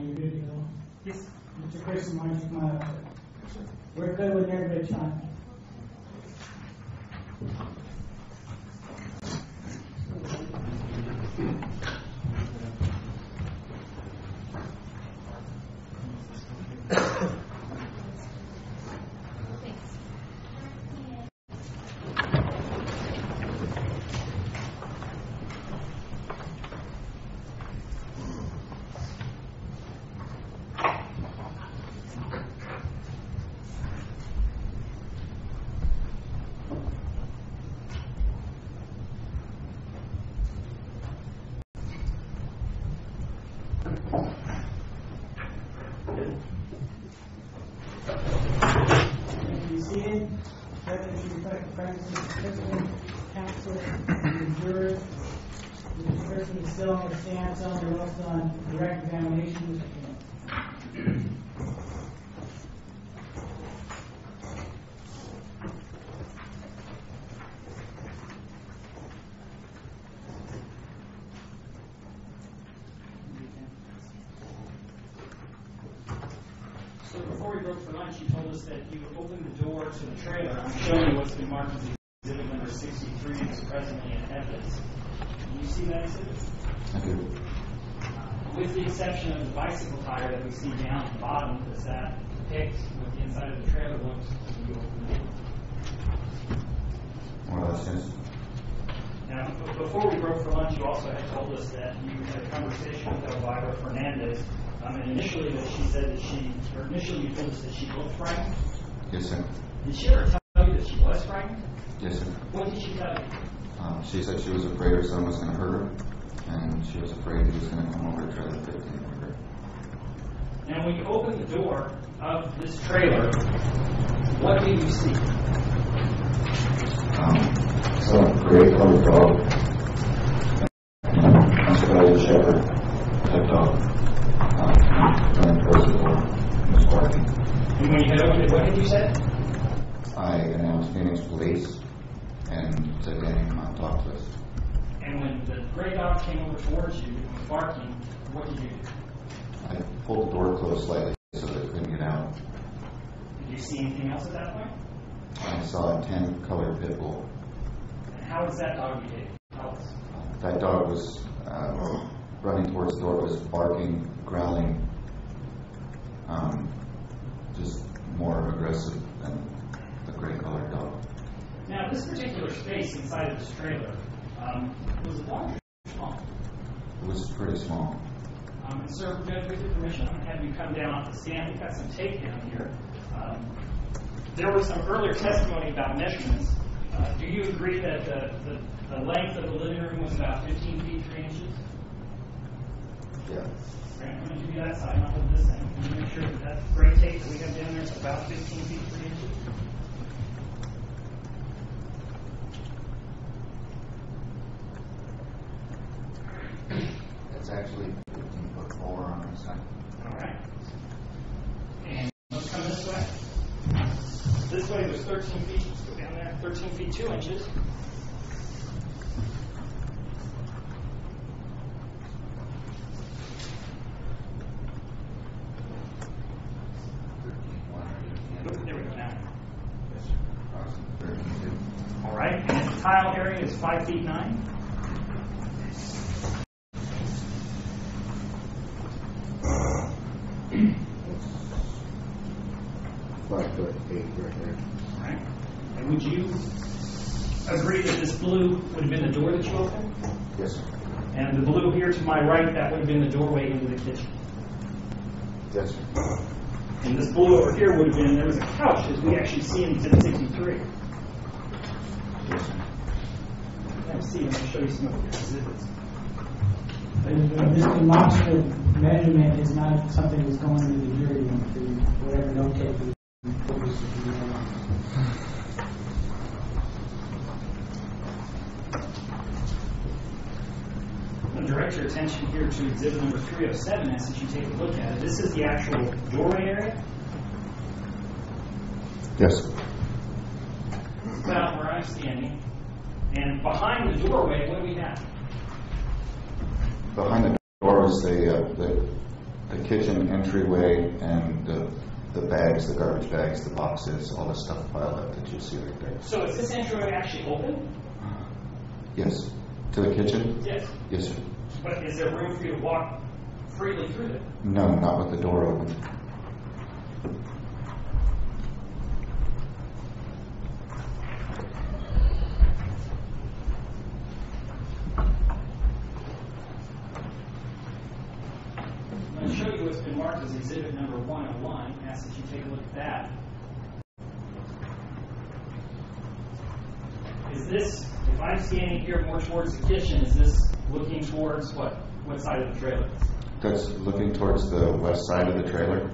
you're good to go. Yes. Mr. Chrisman, why don't you come on up? We're good with everybody, Sean. Still on the stand, some are also on direct examination. So before we broke for lunch, you told us that you opened the door to the trailer. I'm showing you what's been marked as exhibit number 63 is presently in evidence. Can you see that exhibit? I do. With the exception of the bicycle tire that we see down at the bottom, does that depict what the inside of the trailer looks when you open the door? More or less, yes. Now, before we broke for lunch, you also had told us that you had a conversation with Elvira Fernandez, and initially that she said that initially you told us that she looked frightened. Yes, sir. Did she ever tell you that she was frightened? Yes, sir. What did she tell you? She said she was afraid her son was going to hurt her, and she was afraid he was going to come over to trailer 50 and hurt her. Now, when you open the door of this trailer, what do you see? Some gray colored dog. Australian Shepherd type dog. Running towards the door. He was barking. And when you had opened it, what had you said? I announced Phoenix Police and said, "Danny, come out, talk to us." And when the gray dog came over towards you and was barking, what did you do? I pulled the door closed slightly so that it couldn't get out. Did you see anything else at that point? I saw a tan colored pit bull. And how was that dog behave? Tell us. That dog was running towards the door, was barking, growling, just more aggressive than the gray colored dog. Now, this particular space inside of this trailer, was it large or small? It was pretty small. And sir, Judge, with your permission, I'm going to have you come down off the stand. We've got some tape down here. There was some earlier testimony about measurements. Do you agree that the length of the living room was about 15 feet 3 inches? Yeah. Right, I'm going to give you that side, and I'll hold this end. Can you make sure that that gray tape that we have down there is about 15 feet 3 inches? It's actually 15'4" on this side. All right. And let's come this way. This way was 13 feet. Let's go down there. 13 feet 2 inches. There we go now. Yes, sir. Approximately 13'2". All right. And the tile area is 5 feet 9. $5'8" right there. All right. And would you agree that this blue would have been the door that you opened? Yes, sir. And the blue here to my right, that would have been the doorway into the kitchen. Yes, sir. And this blue over here would have been, there was a couch, as we actually see in Exhibit 63. Yes, sir. Let's see, I'm going to show you some of your exhibits. This demonstrative measurement is not something that's going to the jury to whatever note taking. I'm going to direct your attention here to exhibit number 307 as you take a look at it. This is the actual doorway area. Yes. About where I'm standing. And behind the doorway, what do we have? Behind the door was the The kitchen entryway and the bags, the garbage bags, the boxes, all the stuff piled up that you see right there. So is this entryway actually open? Yes. To the kitchen? Yes. Yes, sir. But is there room for you to walk freely through there? No, not with the door open. I'm going to show you what's been marked as exhibit number 101. I ask that you take a look at that. Is this, if I'm standing here more towards the kitchen, is this looking towards what? What side of the trailer? That's looking towards the west side of the trailer.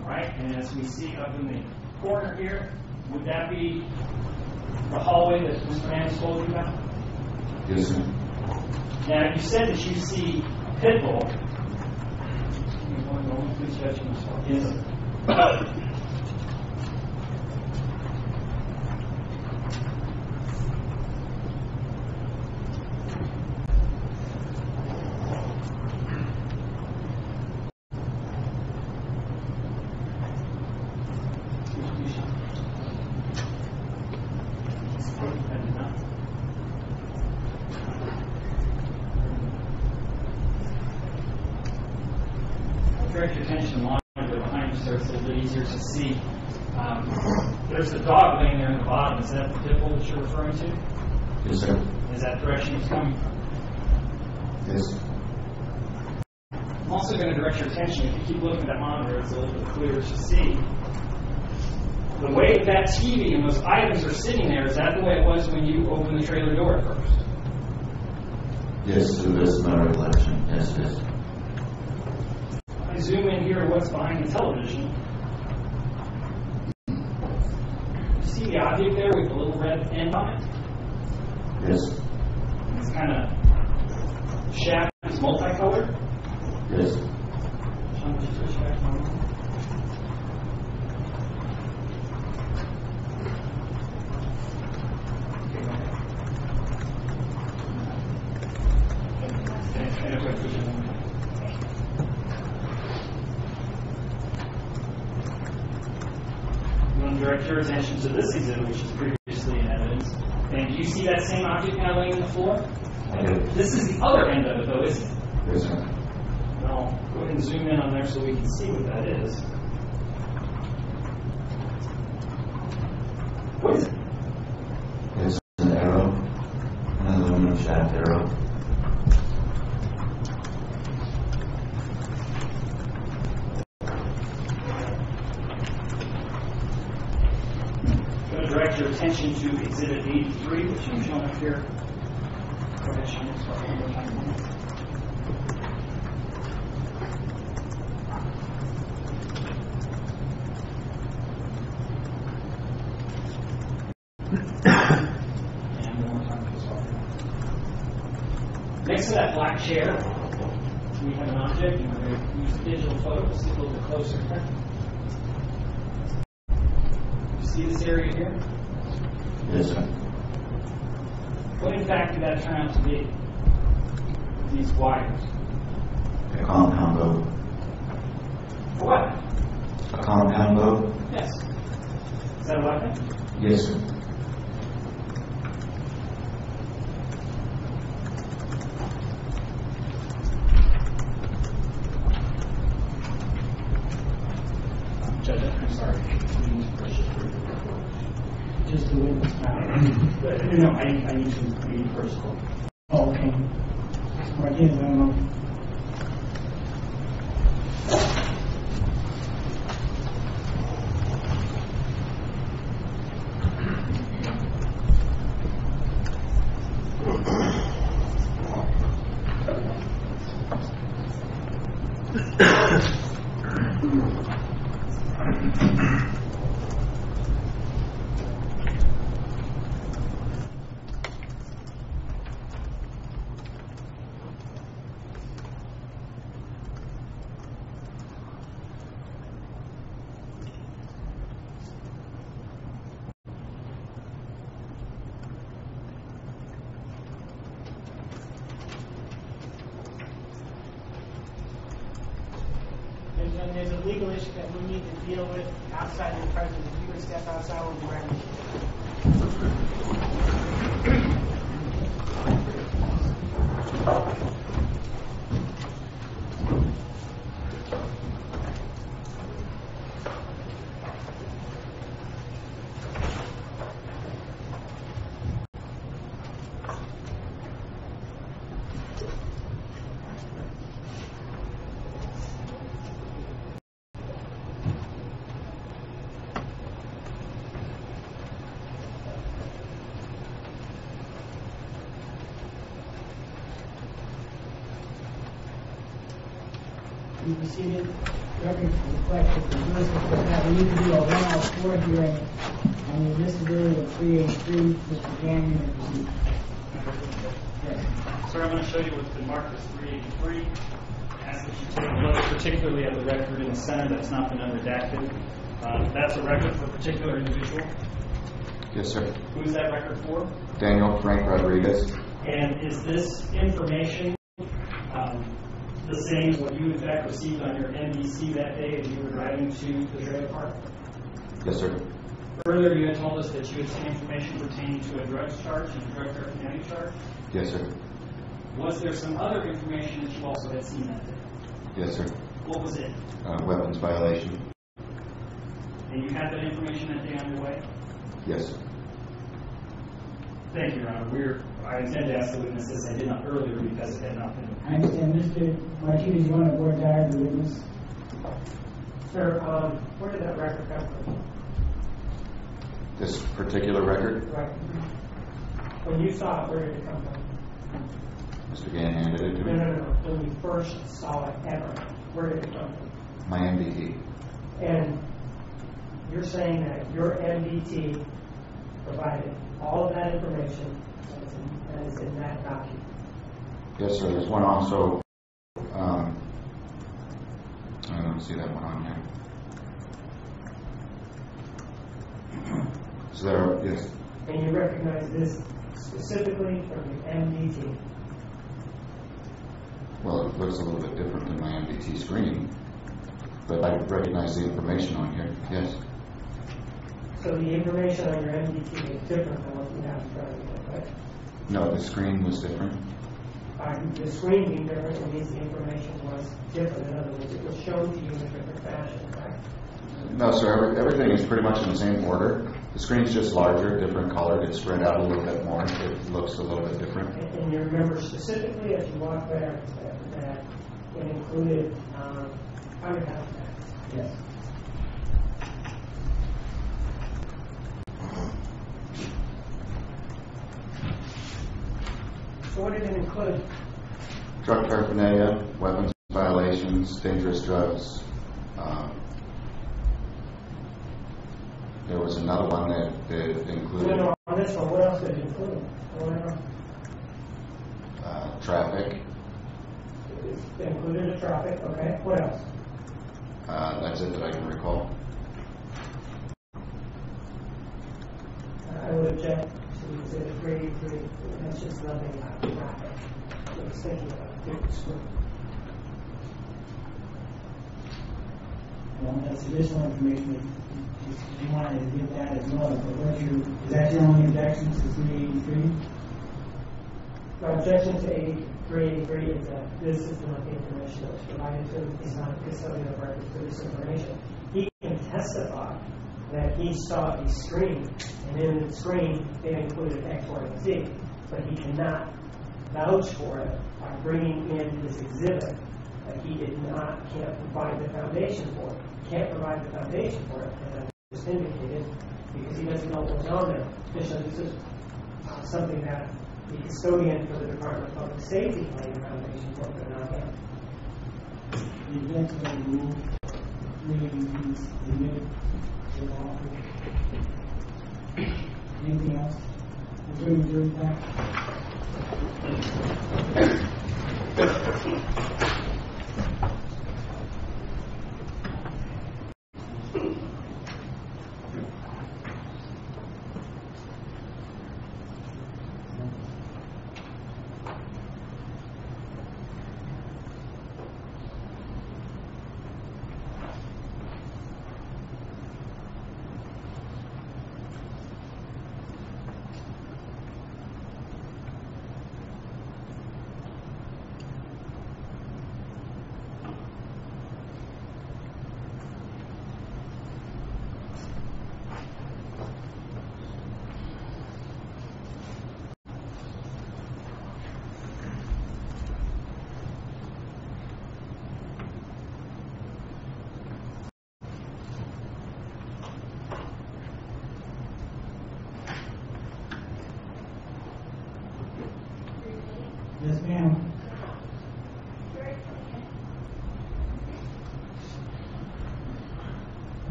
All right, and as we see up in the corner here, would that be the hallway that Mr. Mann told you about? Yes, sir. Now, you said that you see a pit bull. Please judge yourself. Yes, sir. Direct your attention to the monitor behind you so it's a little bit easier to see. There's a dog laying there in the bottom. Is that the pit bull that you're referring to? Yes, sir. Is that direction it's coming from? Yes. I'm also going to direct your attention, if you keep looking at that monitor, it's a little bit clearer to see. The way that TV and those items are sitting there, is that the way it was when you opened the trailer door at first? Yes, to this my recollection. Yes, it is. I zoom in here to what's behind the television. You see the object there with the little red end on it? Yes. It's kind of shaft is multicolored. Yes. Sean, would you switch back to normal? Okay, go ahead. Okay, go ahead. I'm going to direct your attention to this exhibit, which is previously in evidence. And do you see that same object now laying on the floor? I do. This is the other end of it, though, isn't it? Yes, sir. Well, go ahead and zoom in on there so we can see what that is. What is it? It's an arrow, an aluminum shaft arrow. I'm going to direct your attention to Exhibit 83, which I'm showing up here. Go ahead, Sean. Let's start one more time. And one more time. Please start. Next to that black chair, we have an object, and we're going to use digital photo to see a little bit closer. You see this area here? Yes, sir. What in fact did that turn out to be? These wires. A compound boat. What? A compound boat? Yes. Is that a weapon? Yes, sir. Judge, I'm sorry. Just the witness now. No, I need to read first. Oh, okay. Mr. Martinez, I don't know. and there's a legal issue that we need to deal with outside your presence. If you would step outside when we're ready. You proceeded, record reflected the jurisdiction that we need to do a 104 hearing on the admissibility of 383, Mr. Gagnon, and proceed. Yes. Sir, I'm going to show you what's been marked as 383. Ask that you take a look, particularly at the record in the center that's not been unredacted. That's a record for a particular individual. Yes, sir. Who's that record for? Daniel Frank Rodriguez. And is this information the same as what you in fact received on your NBC that day as you were driving to the trailer park? Yes, sir. Earlier you had told us that you had seen information pertaining to a drugs charge and a drug paraphernalia charge. Yes, sir. Was there some other information that you also had seen that day? Yes, sir. What was it? Weapons violation. And you had that information that day on your way? Yes, sir. Thank you, Your Honor. I intend to ask the witnesses. I did not earlier because it had not been. I understand. Mr. Martinez, you want to board diary the witness? Sir, where did that record come from? This particular record, Right. When you saw it, where did it come from? Mr. Gann handed it to me. No. When you first saw it ever, where did it come from? My MDT. And you're saying that your MDT provided all of that information that is in that document? Yes, sir. There's one also. I don't see that one on here. So there, yes. And you recognize this specifically from the MDT? Well, it looks a little bit different than my MDT screen, but I recognize the information on here. Yes. So the information on your MDT is different than what you have in front of you, right? No, the screen was different. The screen being different means the information was different. In other words, it was shown to you in a different fashion, right? No, sir. Everything is pretty much in the same order. The screen's just larger, different colored. It's spread out a little bit more. It looks a little bit different. And you remember specifically as you walked back that it included underhouse tax? Yes. So what did it include? Drug paraphernalia, weapons violations, dangerous drugs. There was another one that included No, on this one, what else did it include? traffic. It included a traffic, okay. What else? That's it that I can recall. I would object to the grade. That's just nothing about traffic. I was thinking about a different screen. Well, that's additional information. If you wanted to get that as well, but is that your only objection to 383? My objection to 383 is that this is not the information that was provided to him. He's not a custodian of records for this information. He can testify that he saw a screen, and in the screen it included X, Y, and Z, but he cannot vouch for it by bringing in this exhibit that he can't provide the foundation for it. Can't provide the foundation for it, as I just indicated, because he doesn't know what was on there. Additionally, this is something that the custodian for the Department of Public Safety laid the foundation for, but not him. The event of the rule, meetings, the minute, the offer. Anything else? We're doing that. Ma'am.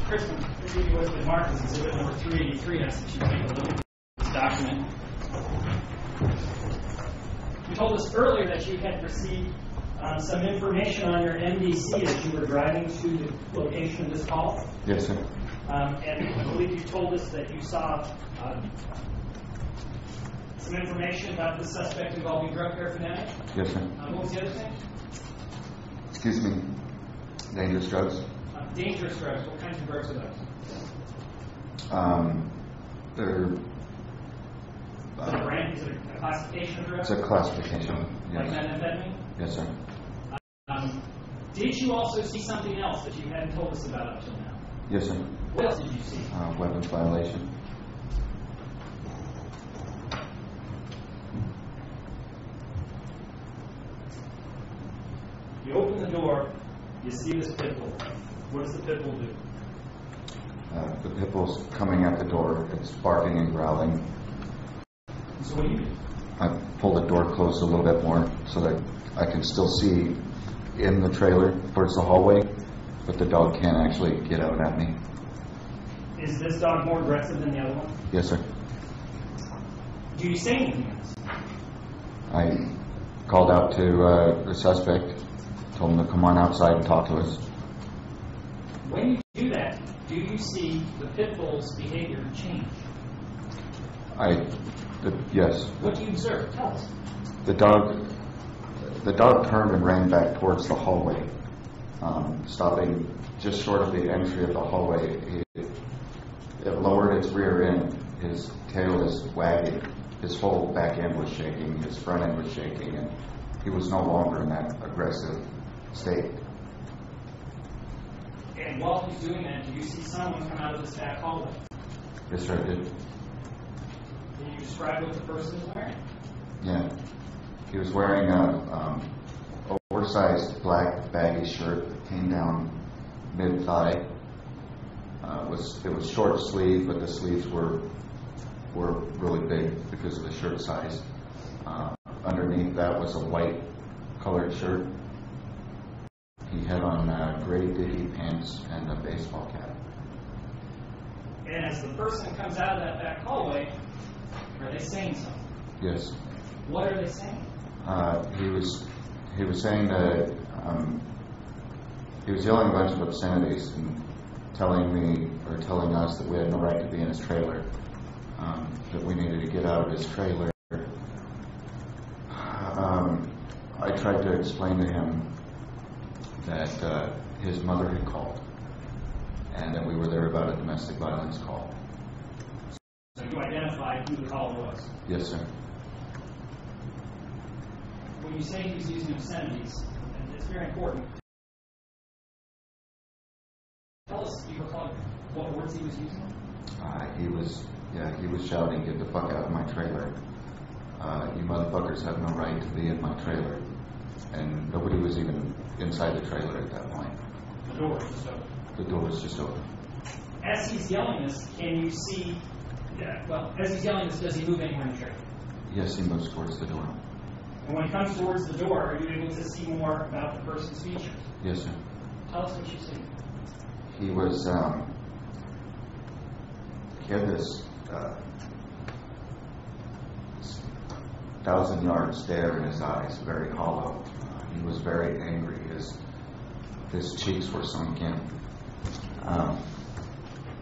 Chrisman, this video has been marked as exhibit number 383. I ask that you take a look at this document. You told us earlier that you had received some information on your MDC as you were driving to the location of this call. Yes, sir. And I believe you told us that you saw some information about the suspect involving drug paraphernalia. Yes, sir. What was the other thing? Excuse me. Dangerous drugs? Dangerous drugs. What kinds of drugs are those? They're. Is it a brand? Is it a classification of drugs? It's a classification. Like Yes. methamphetamine? Yes, sir. Did you also see something else that you hadn't told us about up till now? Yes, sir. What else did you see? Weapons violation. You open the door, you see this pit bull. What does the pit bull do? The pit bull's coming at the door. It's barking and growling. So what do you do? I pull the door closed a little bit more so that I can still see in the trailer towards the hallway, but the dog can't actually get out at me. Is this dog more aggressive than the other one? Yes, sir. Do you say anything else? I called out to the suspect, told him to come on outside and talk to us. When you do that, do you see the pit bull's behavior change? Yes. What do you observe? Tell us. The dog turned and ran back towards the hallway, stopping just short of the entry of the hallway. It lowered its rear end. His tail is wagging. His whole back end was shaking. His front end was shaking, and he was no longer in that aggressive state. And while he's doing that, do you see someone come out of this back hallway? Yes, sir, I did. Can you describe what the person is wearing? Yeah. He was wearing a oversized black baggy shirt that came down mid-thigh. It was short sleeve, but the sleeves were really big because of the shirt size. Underneath that was a white colored shirt. He had on gray dicky pants and a baseball cap. And as the person comes out of that back hallway, are they saying something? Yes. What are they saying? He was saying that he was yelling a bunch of obscenities and telling us that we had no right to be in his trailer, that we needed to get out of his trailer. I tried to explain to him that his mother had called and that we were there about a domestic violence call. So you identified who the caller was? Yes, sir. When you say he was using obscenities, and it's very important, tell us, do you recall what words he was using? He was shouting, "Get the fuck out of my trailer. You motherfuckers have no right to be in my trailer." And nobody was even inside the trailer at that point. The door was just open. The door was just open. As he's yelling this, can you see, as he's yelling this, does he move anywhere in the trailer? Yes, he moves towards the door. And when he comes towards the door, are you able to see more about the person's features? Yes, sir. Tell us what you see. He was, he had this 1,000-yard stare in his eyes, very hollow. He was very angry. His cheeks were sunk in.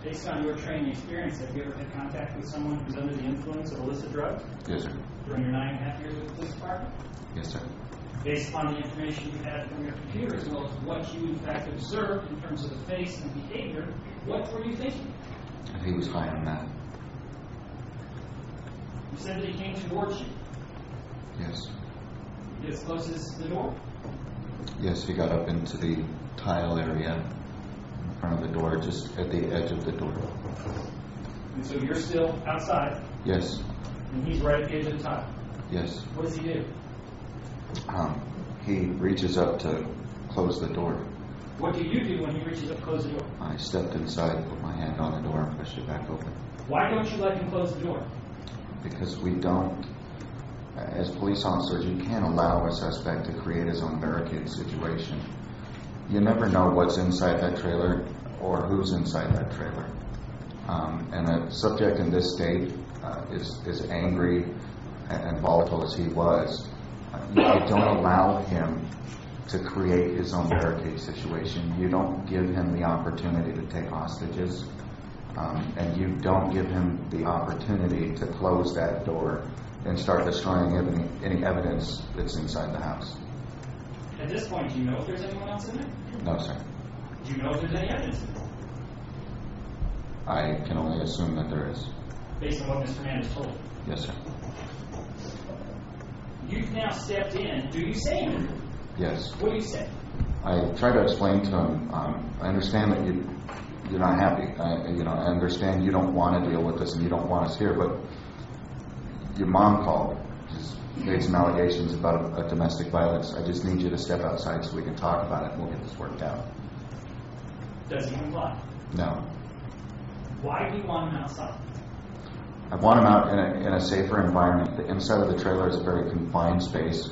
Based on your training experience, have you ever had contact with someone who's under the influence of illicit drugs Yes, sir. during your 9.5 years with the police department? Yes, sir. Based upon the information you had from your computer, as well as what you in fact observed in terms of the face and behavior, what were you thinking? And he was high on that. You said that he came towards you. Yes. This closes the door? Yes, he got up into the tile area in front of the door, just at the edge of the door. And so you're still outside, Yes, and he's right at the edge of the tile. yes. What does he do? He reaches up to close the door. What do you do when he reaches up to close the door? I stepped inside, put my hand on the door, and pushed it back open. Why don't you let him close the door? Because we don't, as police officers, you can't allow a suspect to create his own barricade situation. You never know what's inside that trailer or who's inside that trailer. And the subject in this state is angry and volatile as he was. You don't allow him to create his own barricade situation. You don't give him the opportunity to take hostages. And you don't give him the opportunity to close that door and start destroying any evidence that's inside the house. At this point, do you know if there's anyone else in there? No, sir. Do you know if there's any evidence in there? I can only assume that there is. Based on what Mr. Hernandez told you. Yes, sir. You've now stepped in. Do you say anything? Yes. What do you say? I try to explain to him, I understand that you're not happy. I understand you don't want to deal with this and you don't want us here, but your mom called. She's made some allegations about a domestic violence. I just need you to step outside so we can talk about it and we'll get this worked out. Does he comply? No. Why do you want him outside? I want him out in a safer environment. The inside of the trailer is a very confined space,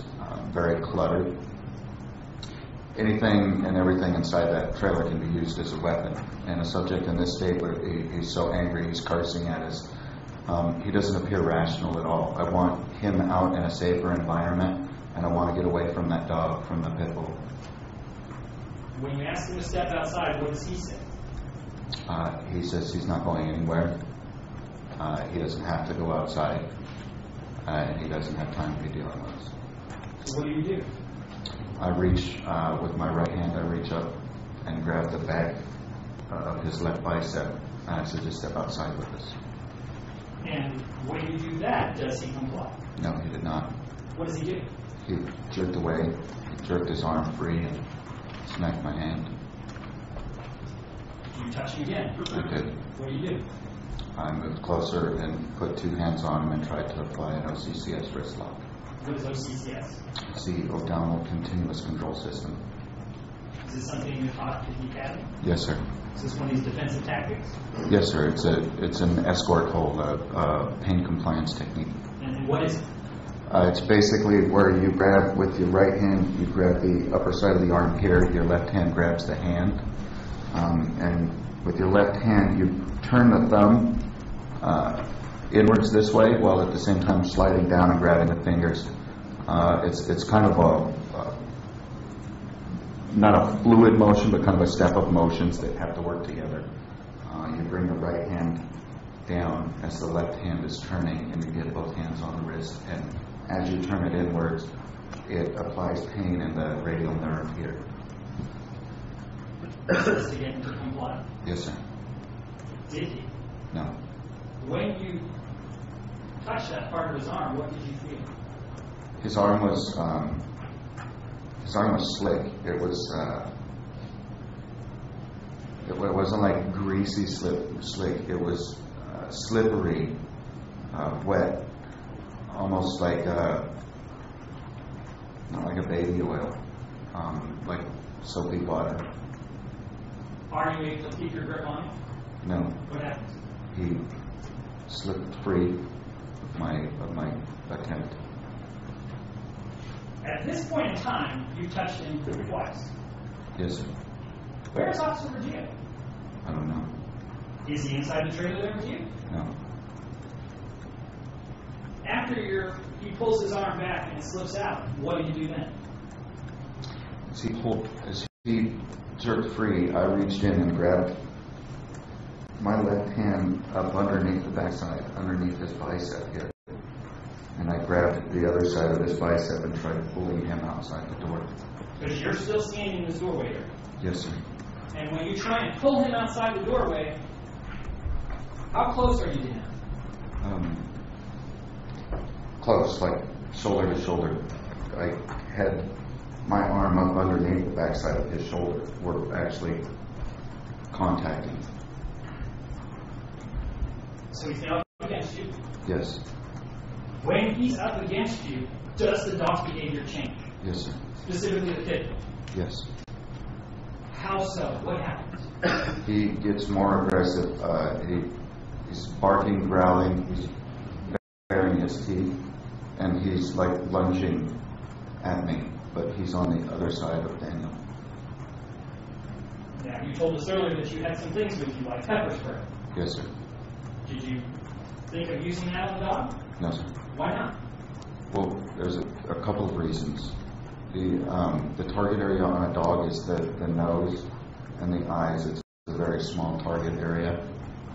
very cluttered. Anything and everything inside that trailer can be used as a weapon. And a subject in this state where he's so angry, he's cursing at us, he doesn't appear rational at all. I want him out in a safer environment, and I want to get away from that dog, from the pit bull. When you ask him to step outside, what does he say? He says he's not going anywhere. He doesn't have to go outside, and he doesn't have time to be dealing with us. So what do you do? I reach, with my right hand, I reach up and grab the back of his left bicep, and I said, just step outside with us. And when you do that, does he comply? No, he did not. What does he do? He jerked away. He jerked his arm free and smacked my hand. You touch him again. I did. What do you do? I moved closer and put two hands on him and tried to apply an OCCS wrist lock. What is OCCS? It's the O'Donnell Continuous Control System. Is this something you taught at the academy? Yes, sir. Is this one of these defensive tactics? Yes, sir. It's an escort hold, a pain compliance technique. And what is it? It's basically where you grab with your right hand, you grab the upper side of the arm here, your left hand grabs the hand, and with your left hand you turn the thumb inwards this way while at the same time sliding down and grabbing the fingers. It's kind of not a fluid motion, but kind of a step-up motions that have to work together. You bring the right hand down as the left hand is turning, and you get both hands on the wrist, and as you turn it inwards, it applies pain in the radial nerve here. Just to get him to comply. Yes, sir. Did he? No. When you touched that part of his arm, what did you feel? His arm was slick. It wasn't like greasy slick. It was slippery, wet, almost like not like a baby oil, like soapy water. Are you able to keep your grip on him? No, What happens? he slipped free of my attempt. At this point in time, you touched him twice. Yes, sir. Where is Officer Virginia? I don't know. Is he inside the trailer there with you? No. After he pulls his arm back and it slips out, what do you do then? As he jerked free, I reached in and grabbed my left hand up underneath the backside, underneath his bicep here. And I grabbed the other side of his bicep and tried pulling him outside the door. Because you're still standing in this doorway here. Yes, sir. And when you try and pull him outside the doorway, how close are you to him? Close, like shoulder to shoulder. I had my arm up underneath the backside of his shoulder were actually contacting. So he's now up against you. Yes. When he's up against you, does the dog's behavior change? Yes, sir. Specifically the pit bull. Yes. How so? What happens? He gets more aggressive. He's barking, growling, he's baring his teeth, and he's like lunging at me, but he's on the other side of Daniel. Now, you told us earlier that you had some things with you, like pepper spray. Yes, sir. Did you think of using that on the dog? No, sir. Why not? Well, there's a couple of reasons. The target area on a dog is the nose and the eyes. It's a very small target area.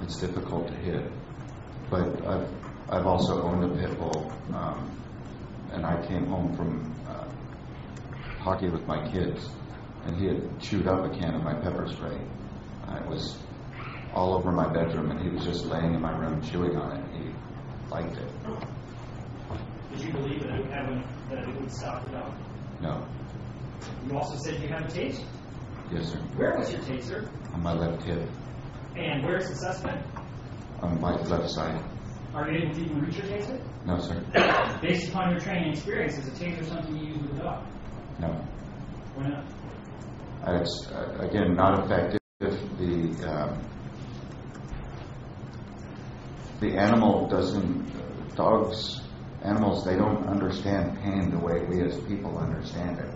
It's difficult to hit. But I've also owned a pit bull, and I came home from hockey with my kids, and he had chewed up a can of my pepper spray. It was all over my bedroom, and he was just laying in my room chewing on it. He liked it. Did you believe that it would stop the dog? No. You also said you had a taser. Yes, sir. Where was your taser? On my left hip. And where's the suspect? On my left side. Are you able to even reach your taser? No, sir. Based upon your training experience, is a taser something you use with a dog? No. Why not? It's, again, not effective if the animal doesn't, animals, they don't understand pain the way we as people understand it.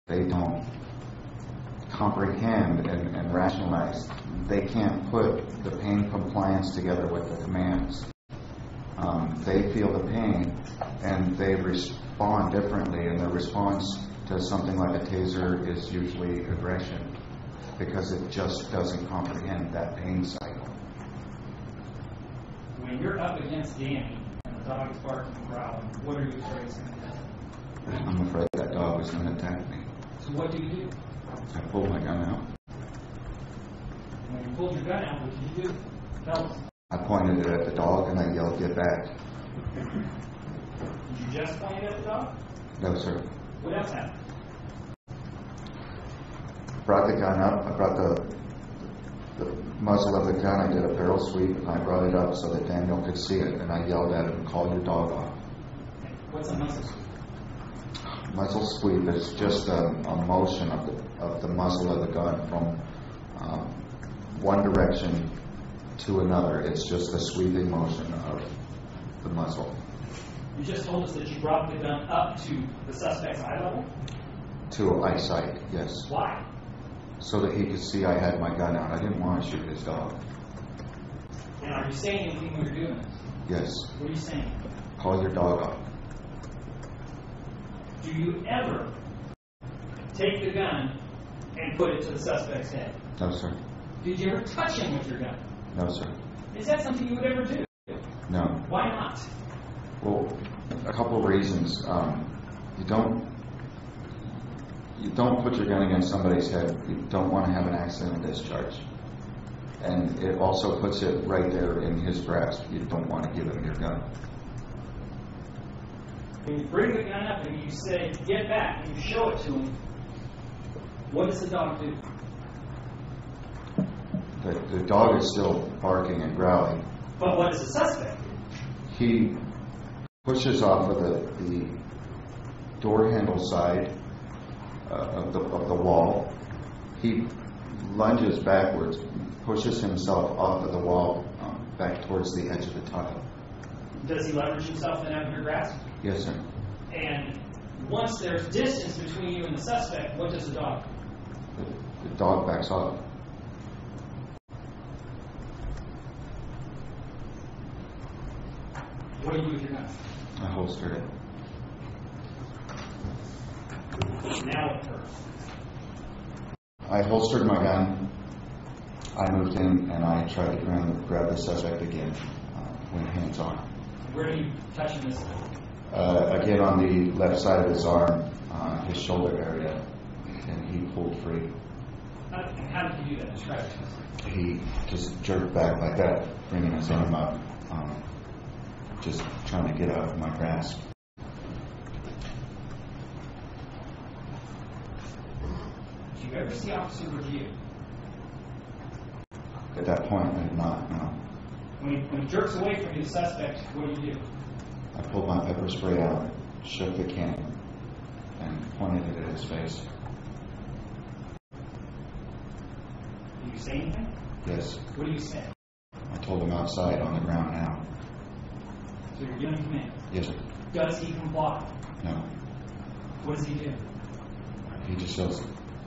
They don't comprehend and rationalize. They can't put the pain compliance together with the commands. They feel the pain and they respond differently, and the response to something like a taser is usually aggression because it just doesn't comprehend that pain cycle. When you're up against Danny and the dog is barking and growling, what are you afraid is going to happen? I'm afraid that dog is going to attack me. So what do you do? I pull my gun out. When you pulled your gun out, what did you do? Tell us. I pointed it at the dog and I yelled, "Get back." Did you just point it at the dog? No, sir. What else happened? Brought the gun up. I brought the muzzle of the gun. I did a barrel sweep and I brought it up so that Daniel could see it. And I yelled at him, "Call your dog off." What's a muzzle sweep? Muzzle sweep is just a motion of the muzzle of the gun from one direction to another. It's just a sweeping motion of the muzzle. You just told us that you brought the gun up to the suspect's eye level? To eyesight, yes. Why? So that he could see I had my gun out. I didn't want to shoot his dog. And are you saying anything when you're doing this? Yes. What are you saying? Call your dog off. Do you ever take the gun and put it to the suspect's head? No, sir. Did you ever touch him with your gun? No, sir. Is that something you would ever do? No. Why not? Well, a couple of reasons. You don't put your gun against somebody's head. You don't want to have an accidental discharge. And it also puts it right there in his grasp. You don't want to give him your gun. When you bring the gun up and you say, "Get back," and you show it to him, what does the dog do? The dog is still barking and growling. But what does the suspect do? He pushes off of the door handle side of the wall. He lunges backwards, pushes himself off of the wall back towards the edge of the tile. Does he leverage himself then out of your grasp? Yes, sir. And once there's distance between you and the suspect, what does the dog do? The dog backs off. What do you do with your gun? I holstered it. Now what occurs? I holstered my gun. I moved in and I tried to grab the suspect again when hands on. Where are you touching this? Again on the left side of his arm, his shoulder area, and he pulled free. How did you do that? Describe it to us. He just jerked back like that, bringing his arm up, just trying to get out of my grasp. you ever see Officer Review? At that point, I did not, no. When he jerks away from you, the suspect, what do? I pulled my pepper spray out, shook the can, and pointed it at his face. Do you say anything? Yes. What do you say? I told him outside on the ground now. So you're giving command. Yes, sir. Does he comply? No. What does he do? He just yells,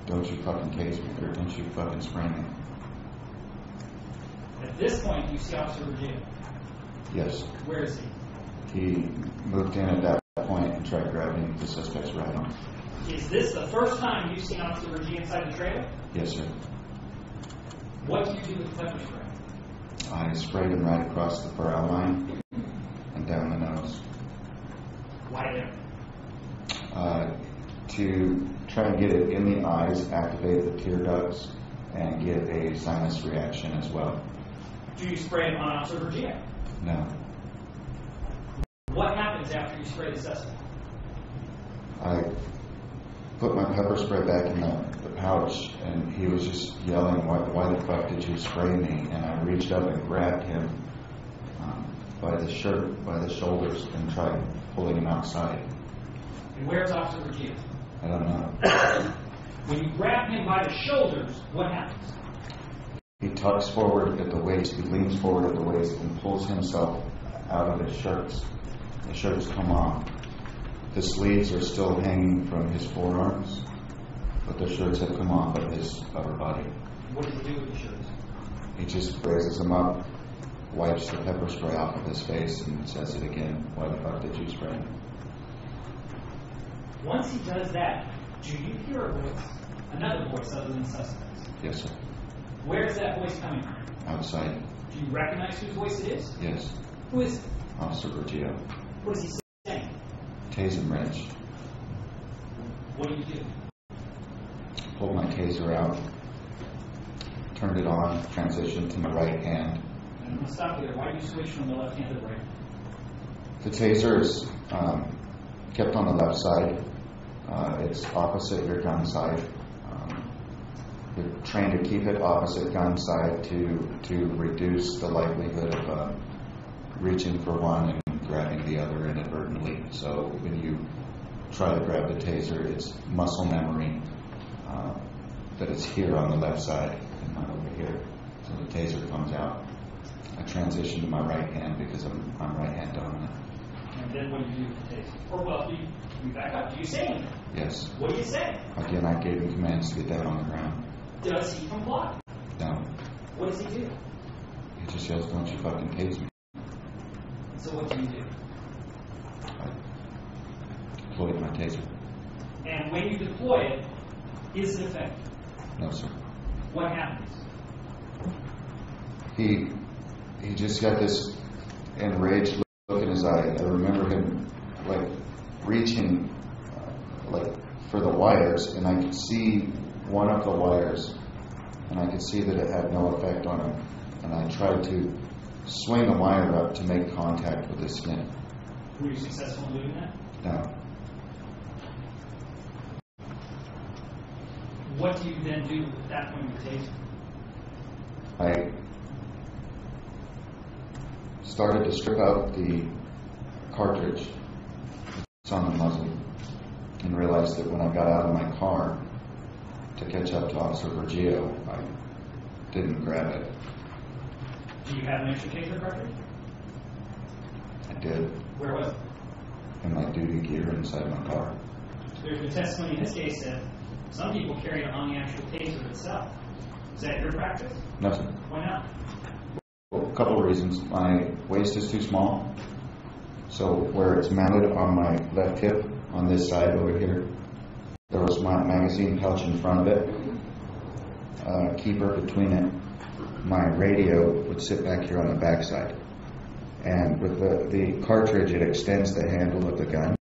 "Don't you fucking tase me," or "Don't you fucking spray me." At this point, you see Officer Review. Yes. Where is he? He moved in at that point and tried grabbing the suspect's right arm. Is this the first time you've seen Officer Review inside the trailer? Yes, sir. What do you do with the pepper spray? I sprayed him right across the brow line and down the nose. Why there? To try and get it in the eyes, activate the tear ducts, and get a sinus reaction as well. Do you spray it on Officer Review? No. What happens after you spray the suspect? I put my pepper spray back in the pouch, and he was just yelling, why the fuck did you spray me? And I reached up and grabbed him by the shirt, by the shoulders, and tried pulling him outside. And where's Officer Review? I don't know. When you grab him by the shoulders, what happens? He tucks forward at the waist, he leans forward at the waist and pulls himself out of his shirts. The shirts come off. The sleeves are still hanging from his forearms, but the shirts have come off of his upper body. What does he do with the shirts? He just raises them up, wipes the pepper spray off of his face, and says it again. "Why the fuck did you spray me?" Once he does that, do you hear a voice? Another voice other than the suspect's? Yes, sir. Where is that voice coming from? Outside. Do you recognize whose voice it is? Yes. Who is it? Officer Bergio. What is he saying? Tase him, Rich. What do you do? Pulled my taser out, turned it on, transitioned to my right hand. And I'm going to stop you there. Why do you switch from the left hand to the right? The taser is kept on the left side. It's opposite your gun side. You're trained to keep it opposite gun side to reduce the likelihood of reaching for one and grabbing the other inadvertently. So when you try to grab the taser, it's muscle memory that it's here on the left side and not over here. So the taser comes out. I transition to my right hand because I'm right hand dominant. And then what do you do with the taser? Or, well, you back up. Do you say anything? Yes. What do you say? Again, I gave him commands to get down on the ground. Does he comply? No. What does he do? He just yells, "Don't you fucking tase me." So what do you do? I deployed my taser. And when you deploy it, is it effective? No, sir. What happens? He just got this enraged look in his eye. I remember him like reaching like for the wires, and I could see one of the wires, and I could see that it had no effect on him. And I tried to swing the wire up to make contact with his skin. Were you successful in doing that? No. What do you then do at that point with the taser? I started to strip out the cartridge that's on the muzzle and realized that when I got out of my car to catch up to Officer Bergio, I didn't grab it. Do you have an extra taser cartridge? I did. Where was it? In my duty gear inside my car. There's been testimony in this case that some people carry it on the actual taser itself. Is that your practice? No, sir. Why not? Well, a couple of reasons. My waist is too small, so where it's mounted on my left hip, on this side over here, there was my magazine pouch in front of it, keeper between it. My radio would sit back here on the back side. And with the cartridge, it extends the handle of the gun,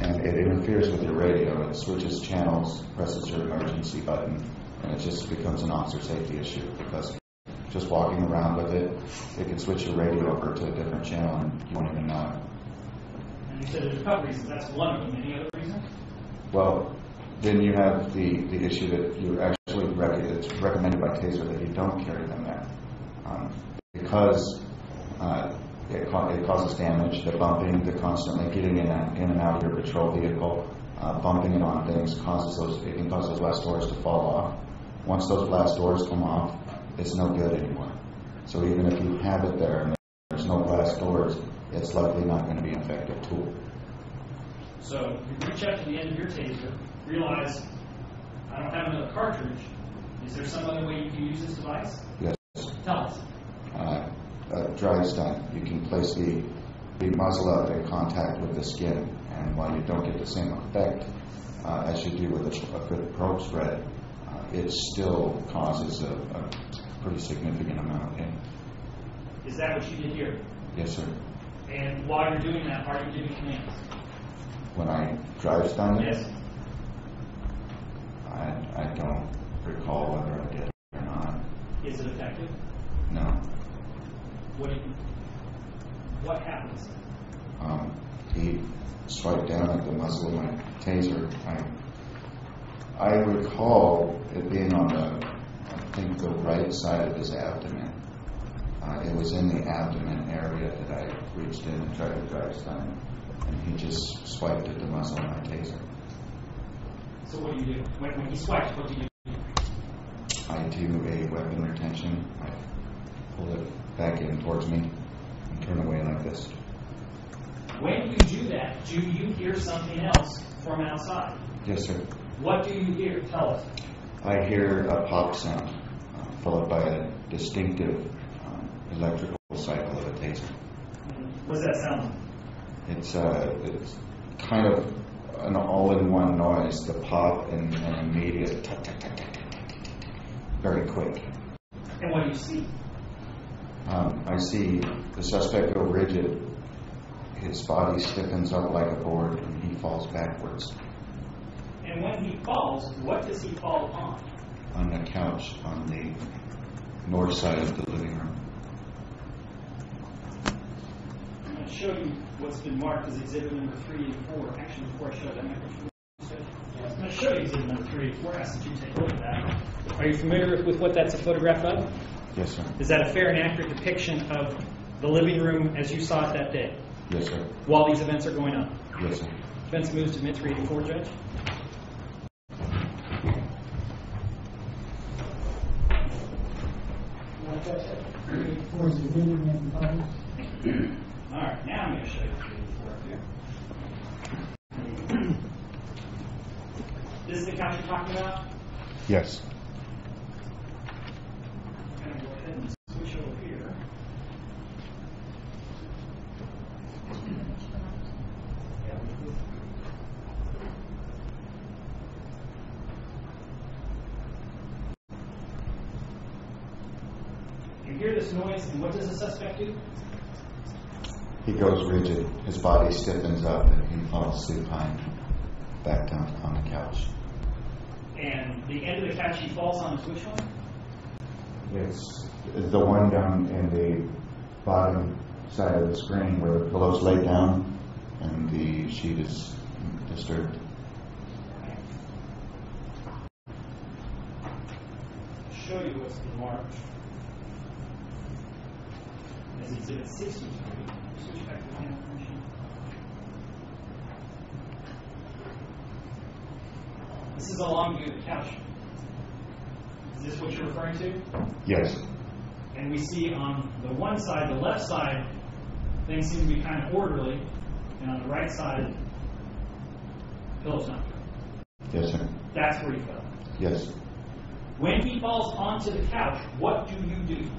and it interferes with your radio. It switches channels, presses your emergency button, and it just becomes an officer safety issue because just walking around with it, it can switch your radio over to a different channel and you won't even know it. And you said there's a couple reasons. That's one of them. Any other reasons? Well, then you have the issue that you actually it's recommended by taser that you don't carry them there because it causes damage. The bumping, the constantly getting in and out of your patrol vehicle, bumping it on things it can cause those glass doors to fall off. Once those glass doors come off, it's no good anymore. So even if you have it there and there's no glass doors, it's likely not going to be an effective tool. So you reach up to the end of your taser, realize, I don't have another cartridge. Is there some other way you can use this device? Yes. Tell us. A dry stun. You can place the muzzle up in contact with the skin, and while you don't get the same effect as you do with a good probe spread, it still causes a pretty significant amount of pain. Is that what you did here? Yes, sir. And while you're doing that, are you giving commands? When I dry stun it? Yes. I don't recall whether I did or not. Is it effective? No. What happens? He swiped down at the muzzle of my taser. I recall it being on the right side of his abdomen. It was in the abdomen area that I reached in and tried to dry stun, and he just swiped at the muzzle of my taser. So what do you do? When he swipes, what do you do? I do a weapon retention. I pull it back in towards me and turn away like this. When you do that, do you hear something else from outside? Yes, sir. What do you hear? Tell us. I hear a pop sound followed by a distinctive electrical cycle of a taser. What's that sound? It's kind of an all-in-one noise. The pop and immediate tuck, tuck, tuck, tuck, tuck, tuck, tuck, very quick. And what do you see? I see the suspect go rigid. His body stiffens up like a board, and he falls backwards. And when he falls, what does he fall upon? On the couch on the north side of the living room. I'm going to show you what's been marked as exhibit number 3 and 4. Actually, before I show that, I'm going to show you exhibit number 3 and 4. I ask that you take a look at that. Are you familiar with what that's a photograph of? Yes, sir. Is that a fair and accurate depiction of the living room as you saw it that day? Yes, sir. While these events are going on? Yes, sir. Defense moves to mid 384, Judge. All right, now I'm going to show you 384 up here. This is the couch you're talking about? Yes. I'm going to go ahead and switch over here. You hear this noise, and what does the suspect do? He goes rigid. His body stiffens up, and he falls supine back down on the couch. And the end of the couch he falls on is which one? It's the one down in the bottom side of the screen where the pillow's laid down and the sheet is disturbed. I'll show you what's been marked as exhibit 63. Switch back to the hand information. This is a long view of the couch. Is this what you're referring to? Yes. And we see on the one side, the left side, things seem to be kind of orderly, and on the right side, pillow's not good. Yes, sir. That's where he fell. Yes. When he falls onto the couch, what do you do?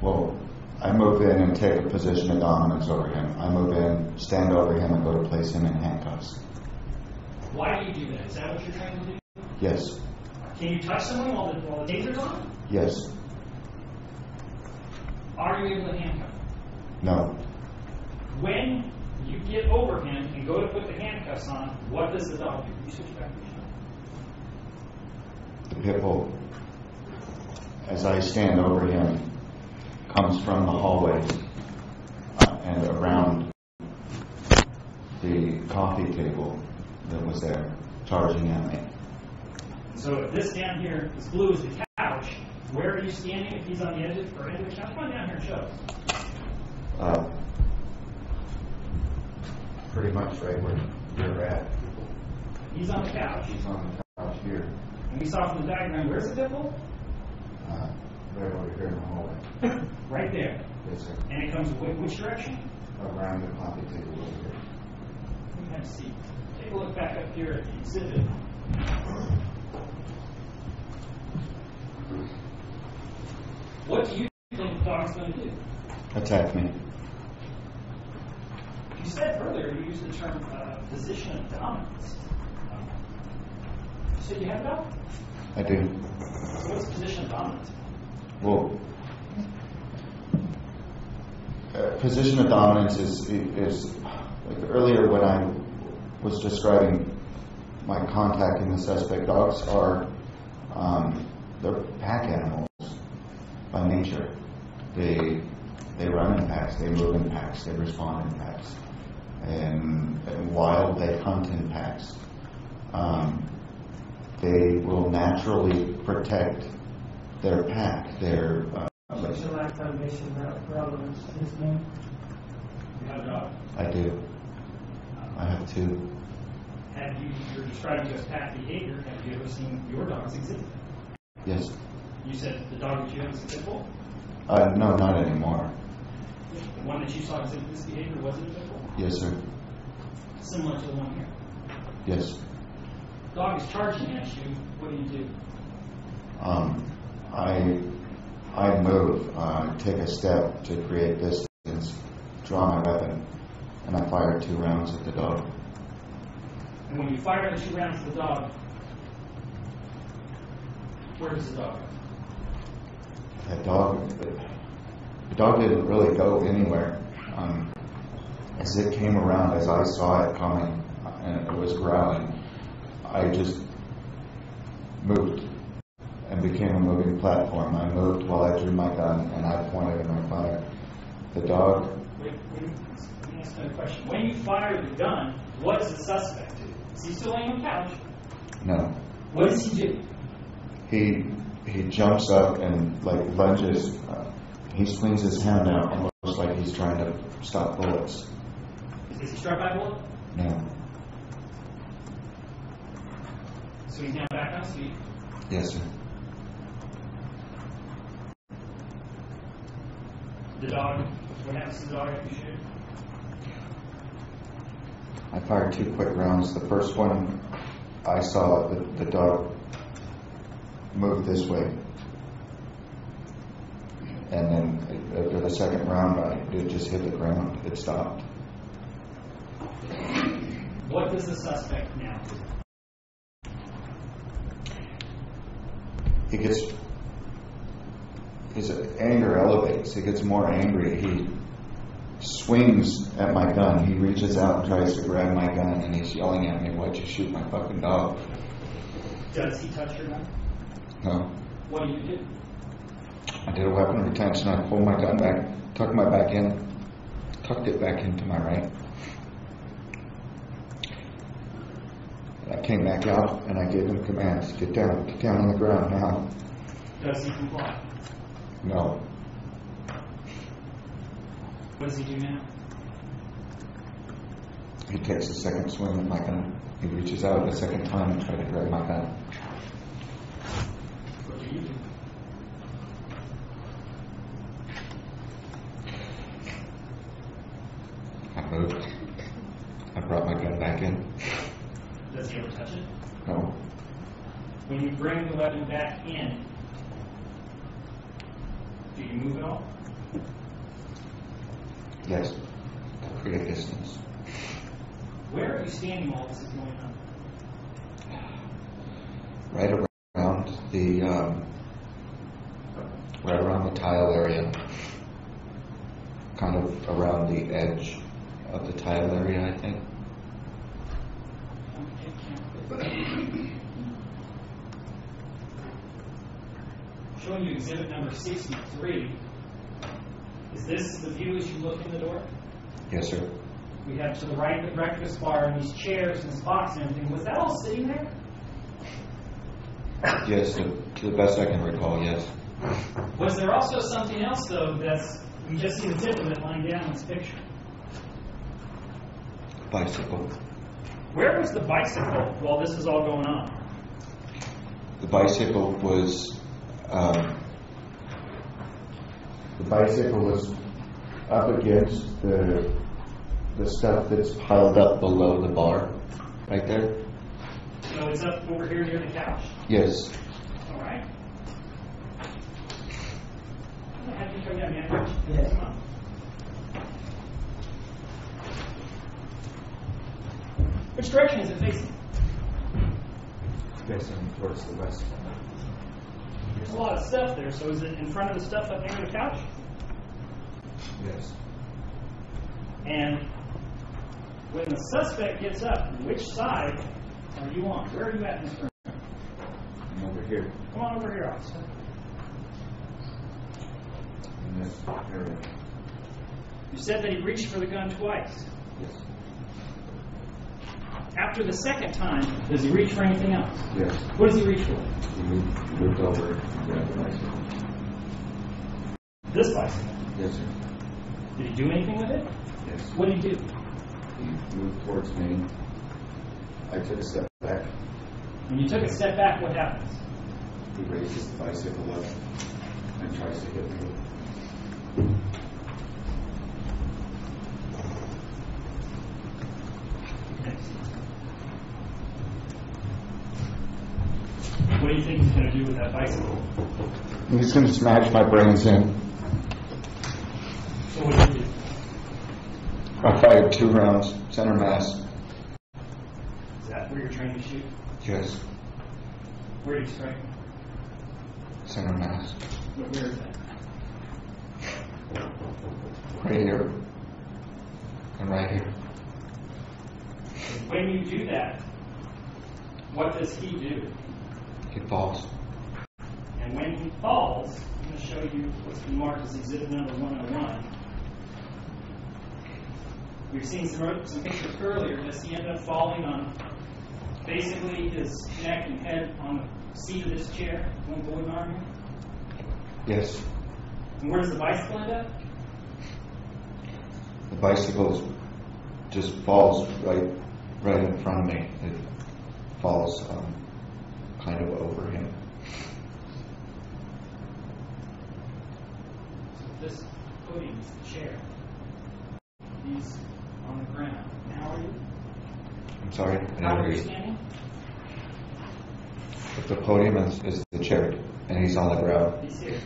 Well, I move in and take a position of dominance over him. I move in, stand over him, and go to place him in handcuffs. Why do you do that? Is that what you're trying to do? Yes. Can you touch someone while the taser's on? Yes. Are you able to handcuff? No. When you get over him and go to put the handcuffs on, what does the dog do? You switch back to the The pit bull, as I stand over him, comes from the hallway and around the coffee table that was there, charging at me. So if this down here, this blue is the couch, where are you standing if he's on the edge of or end of the couch? Come on down here and show us. Pretty much right where you're at. He's on the couch. He's on the couch here. And we saw from the diagram, where's the dimple? Right over here in the hallway. Right there. Yes, sir. And it comes which direction? Around the coffee table over here. We can have a seat. Take a look back up here at the exhibit. What do you think the dog's going to do? Attack me. You said earlier you used the term position of dominance. You said you have a dog? I do. So what's position of dominance? Well, position of dominance is like earlier when I was describing my contacting the suspect. Dogs are they're pack animals by nature. They run in packs, they move in packs, they respond in packs, and wild they hunt in packs. They will naturally protect their pack. Their Lack foundation relevance. His name? You have a dog. I do. I have two. You're describing to us pack behavior. Have you ever seen your dogs exhibit that? Yes. You said the dog that you have is a pit bull? No, not anymore. The one that you saw exhibit this behavior, was it a pit bull? Yes, sir. Similar to the one here. Yes. Dog is charging at you. What do? I move, take a step to create distance, draw my weapon, and I fire 2 rounds at the dog. And when you fire the 2 rounds at the dog, where does the dog go? The dog didn't really go anywhere. As it came around, as I saw it coming, and it was growling, I just moved and became a moving platform. I moved while I drew my gun, and I pointed and I fired. The dog... Wait, let me ask another question. When you fire the gun, what does the suspect do? Is he still laying on the couch? No. What does he do? He jumps up and lunges. He swings his hand out almost like he's trying to stop bullets. Is he struck by a bullet? No. So he's now back on his feet. Yes, sir. The dog, what happens to the dog after you shoot? I fired 2 quick rounds. The first one, I saw the dog move this way. And then after the second round, it just hit the ground. It stopped. What does the suspect now do? His anger elevates. He gets more angry. He swings at my gun. He reaches out and tries to grab my gun, and he's yelling at me, "Why'd you shoot my fucking dog?" Does he touch your gun? No. What do you do? I did a weapon retention. I pulled my gun back, tucked it back into my right. I came back out and I gave him commands. Get down on the ground now. Does he comply? No. What does he do now? He takes a second swing at my gun. He reaches out a second time and tries to grab my gun. What do you do? I moved. I brought my gun back in. Does he ever touch it? No. When you bring the weapon back in, do you move at all? Yes. To create distance. Where are you standing while this is going on? Right around the tile area. Kind of around the edge of the tile area, I think. Showing you exhibit number 63. Is this the view as you look in the door? Yes, sir. We have to the right the breakfast bar and these chairs and this box and everything. Was that all sitting there? Yes, to the best I can recall, yes. Was there also something else, though, that's, we just see the tip of it lying down in this picture? Bicycle. Where was the bicycle while this was all going on? The bicycle was up against the stuff that's piled up below the bar, right there. So it's up over here near the couch. Yes. All right. Have you come down, man? Yes. Come on. Which direction is it facing? Facing towards the west. There's a lot of stuff there. So is it in front of the stuff up near the couch? Yes. And when the suspect gets up, which side are you on? Where are you at in this room? I'm over here. Come on over here, officer. In this area. You said that he reached for the gun twice. Yes. After the second time, does he reach for anything else? Yes. What does he reach for? He moved over and grabbed the bicycle. This bicycle. Yes, sir. Did he do anything with it? Yes. What did he do? He moved towards me. I took a step back. When you took a step back, what happens? He raises the bicycle up and tries to hit me. What do you think he's going to do with that bicycle? He's going to smash my brains in. So what did he do? I fired 2 rounds, center mass. Is that where you're trained to shoot? Yes, Where do you strike? center mass. Where is that? Right here. And right here. When you do that, what does he do? He falls. And when he falls, I'm going to show you what's been marked as exhibit number 101. We've seen some pictures earlier. Does he end up falling on basically his neck and head on the seat of this chair going forward and arm here? Yes. And where does the bicycle end up? The bicycle just falls right in front of me. It falls kind of over him. So this podium is the chair. He's on the ground. And how are you? I'm sorry, I didn't How are hear you you. standing? But the podium is the chair, and he's on the ground. He's here.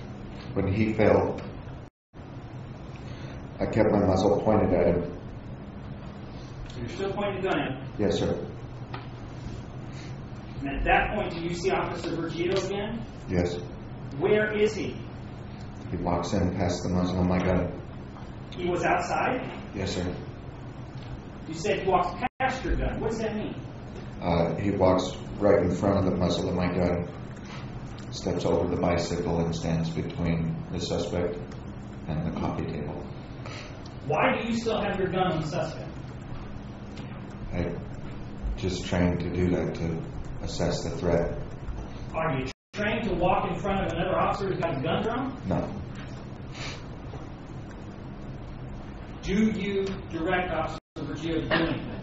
When he fell, I kept my muzzle pointed at him. So you're still pointing the gun at him. Yes, sir. And at that point, do you see Officer Virgilio again? Yes. Where is he? He walks in past the muzzle of my gun. He was outside? Yes, sir. You said he walks past your gun. What does that mean? He walks right in front of the muzzle of my gun, steps over the bicycle, and stands between the suspect and the coffee table. Why do you still have your gun on the suspect? I just trained to do that, to assess the threat. Are you trained to walk in front of another officer who's got a gun drawn? No. Do you direct Officer Virgilio to do anything?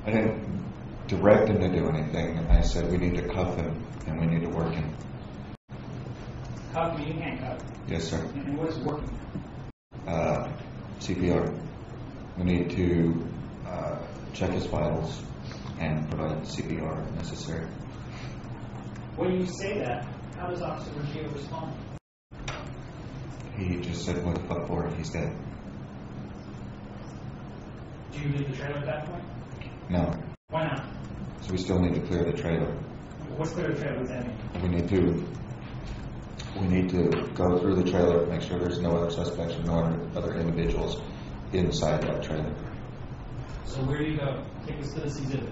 I didn't direct him to do anything. I said we need to cuff him and we need to work him. Cuff me, handcuff. Yes, sir. And what is working? CPR. We need to check his vitals and provide CPR if necessary. When you say that, how does Officer Virgilio respond? He just said, "What the fuck for it? He's dead." Do you leave the trailer at that point? No. Why not? So we still need to clear the trailer. What's clear the trailer? What does that mean? We need to go through the trailer, make sure there's no other suspects or no other individuals inside that trailer. So where do you go? Take us to this exhibit.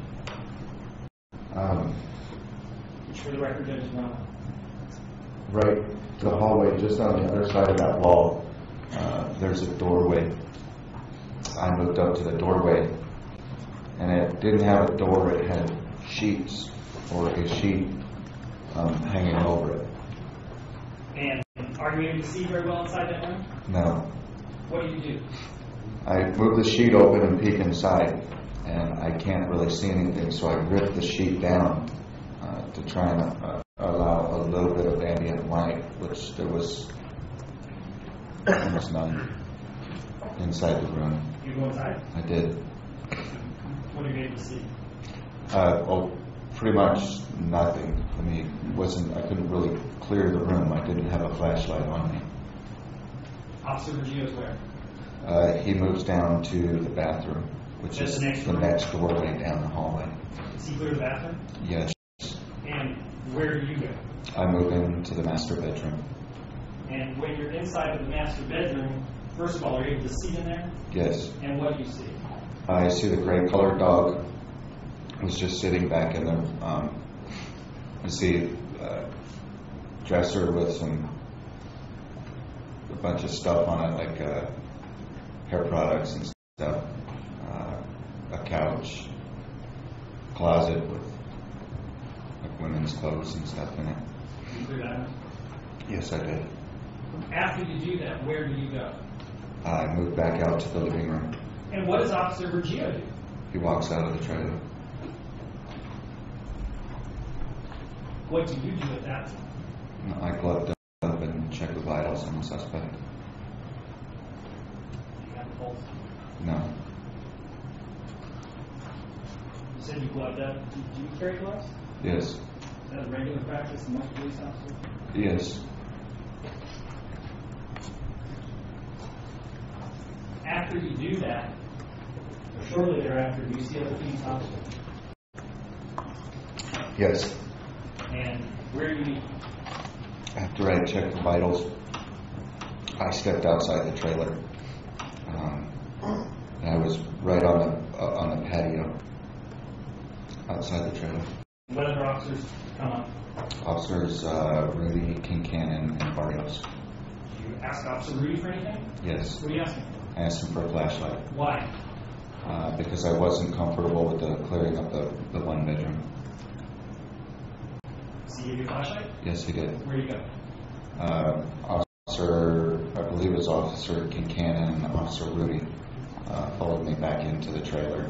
Which for the record, Judge is 101. Right, the hallway, just on the other side of that wall, there's a doorway. I moved up to the doorway, and it didn't have a door, it had sheets, or a sheet hanging over it. And are you able to see very well inside that room? No. What do you do? I moved the sheet open and peek inside, and I can't really see anything, so I ripped the sheet down to try and allow a little bit of ambient light, which there was almost none inside the room. You go inside? I did. What are you able to see? Pretty much nothing. I mean, I couldn't really clear the room. I didn't have a flashlight on me. Officer Virgilio's where? He moves down to the bathroom, which That's is the next the room? next doorway down the hallway. Is he clear the bathroom? Yes. And where do you go? I move into the master bedroom. And when you're inside of the master bedroom, first of all, are you able to see in there? Yes. And what do you see? I see the gray colored dog was just sitting back in there. I see a dresser with a bunch of stuff on it, like hair products and stuff. A couch, closet with like women's clothes and stuff in it. You clear that room? Yes, I did. After you do that, where do you go? I moved back out to the living room. And what does Officer Virgilio do? He walks out of the trailer. What do you do at that time? I gloved up and checked the vitals on the suspect. You got the pulse? No. You said you gloved up. Do you carry gloves? Yes. Is that a regular practice in most police officers? Yes. After you do that, or shortly thereafter, do you see other police officers? Yes. And where do you meet? After I checked the vitals, I stepped outside the trailer. And I was right on the patio outside the trailer. What other officers come up? Officers Rudy, Kincannon, and Barrios. Do you ask Officer Rudy for anything? Yes. What are you asking I asked him for a flashlight for? Why? because I wasn't comfortable with the clearing up the one bedroom. Does he give you a flashlight? Yes, he did. Where do you go? Officer, I believe it was Officer Kincannon and Officer Rudy followed me back into the trailer.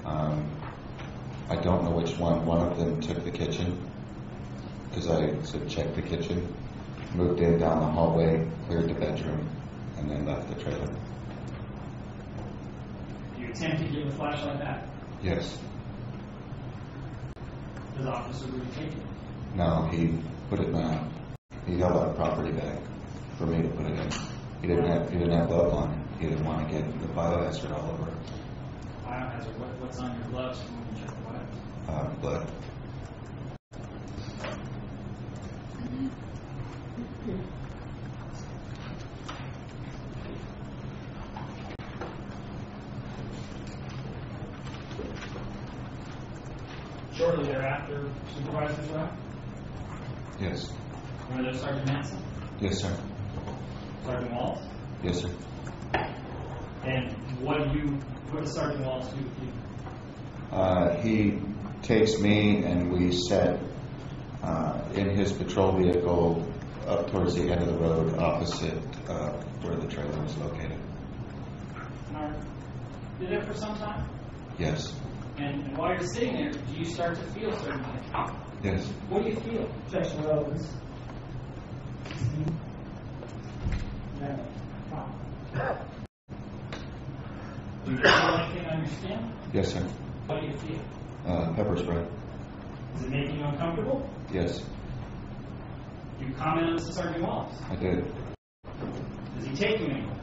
I don't know which one. One of them took the kitchen because I said check the kitchen, moved in down the hallway, cleared the bedroom, and then left the trailer. Do you attempt to give the flashlight back? Yes. Does Officer Rudy take it? No, he put it in he held out a property bag for me to put it in. He didn't have gloves on it. He didn't want to get the biohazard all over it. Biohazard. What's on your gloves when you check the vitals? Blood. Shortly thereafter, supervisors arrived? Yes. Were there Sergeant Manson? Yes, sir. Sergeant Walls? Yes, sir. And what does Sergeant Walls do with you? He takes me and we set in his patrol vehicle up towards the end of the road opposite where the trailer was located. You're there for some time? Yes. And while you're sitting there, do you start to feel certain things? Yes. What do you feel? Objection rose. Do you feel anything on your skin? Yes, sir. What do you feel? Pepper spray. Is it making you uncomfortable? Yes, Do you comment on this to Sergeant Walls? I did. Does he take you anywhere?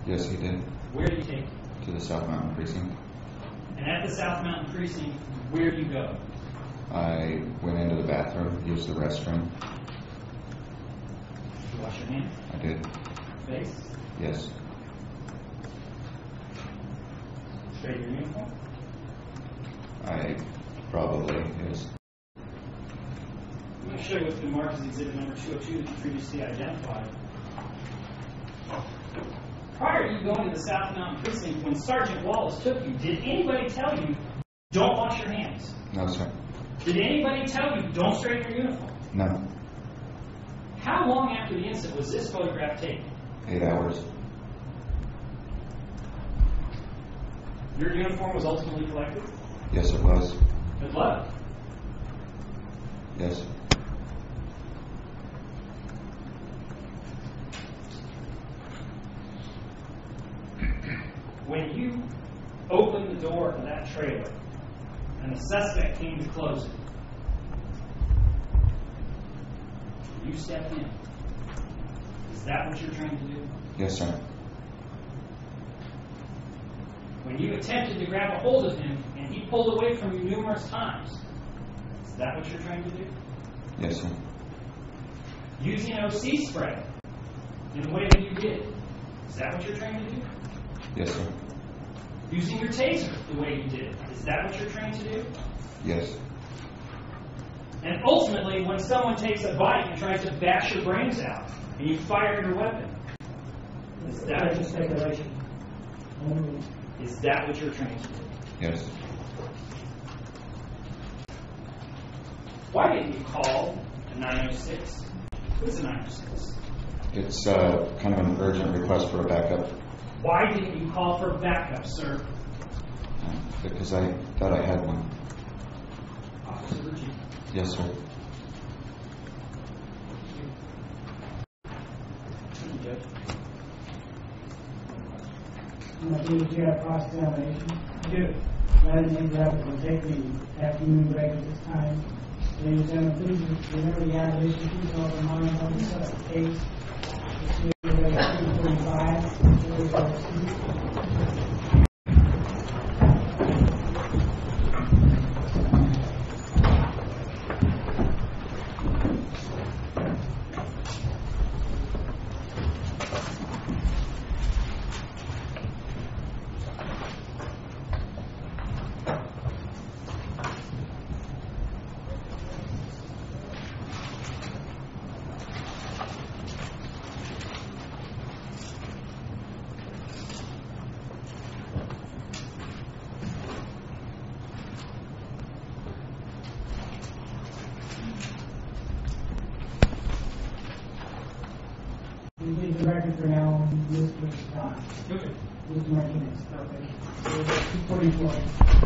Yes, he did. Where do you take you? To the South Mountain Precinct. And at the South Mountain Precinct, where do you go? I went into the bathroom, used the restroom. Did you wash your hands? I did. Face? Yes. Straighten your uniform? I probably, yes. I'm going to show you what's been marked as exhibit number 202 that you previously identified. prior to you going to the South Mountain Precinct, when Sergeant Wallace took you, did anybody tell you, don't wash your hands? No, sir. Did anybody tell you, don't straighten your uniform? No. How long after the incident was this photograph taken? 8 hours. Your uniform was ultimately collected? Yes, it was. Good luck. Yes. When you opened the door of that trailer and the suspect came to close it, you stepped in. Is that what you're trained to do? Yes, sir. When you attempted to grab a hold of him and he pulled away from you numerous times, is that what you're trained to do? Yes, sir. Using OC spray in the way that you did, is that what you're trained to do? Yes, sir. Using your taser the way you did, is that what you're trained to do? Yes. And ultimately, when someone takes a bite and tries to bash your brains out, and you fire your weapon, is that That's speculation. what you're trained to do? Yes. Why didn't you call a 906? Who's a 906? It's kind of an urgent request for a backup Why didn't you call for backup, sir? because I thought I had one. Officer Virginia. Yes, sir. Judge. Do you have cross-examination? I do. Rather than interrupt, we'll take the afternoon break at this time. Ladies and gentlemen, please remember the admonition, please hold the mind on the case. This is 345. We leave the record for now, Mr. Okay. Martinez. 244.